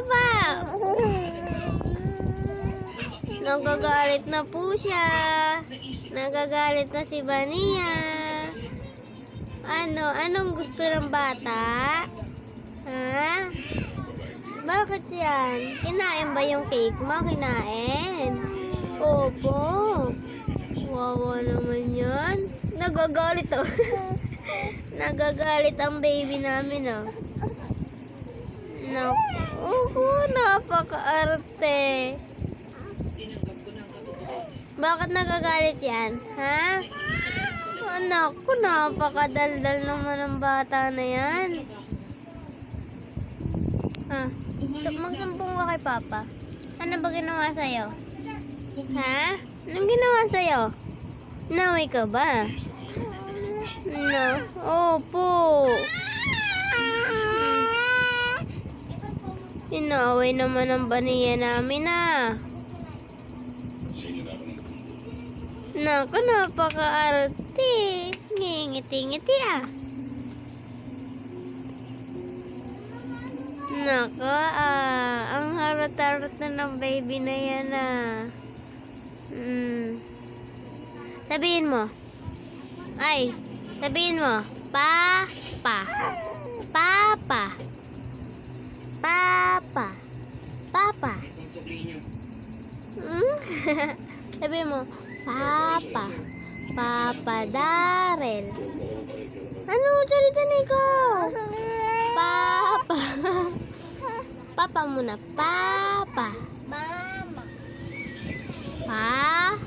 Papa! Nagagalit na po siya. Nagagalit na si Vania. Anong gusto ng bata? Ha? Bakit yan? Kinain ba yung cake mo? Kinain? Opo. Wawa naman yan. Nagagalit oh. Nagagalit ang baby namin oh. Naku, napaka-arte. Bakit nagagalit yan? Ha? Anak ko, napakadaldal naman ang bata na yan. Ha? Magsumbong ka kay Papa. Ano ba ginawa sa'yo? Ha? Anong ginawa sa'yo? Naway ka ba? No. Opo. Inaway naman ang baniya namin ah. Naku, napaka-arte. Ngingiti-ngiti ah. Naku, ang harot-harot na ng baby na yan ah. Sabihin mo. Ay, sabihin mo. Papa. Papa. Papa. Papa. Sabihin mo. Papa. Papa Darrell. Ano? Salita na ikaw. Papa. Papa muna. Papa. Mama. Pa.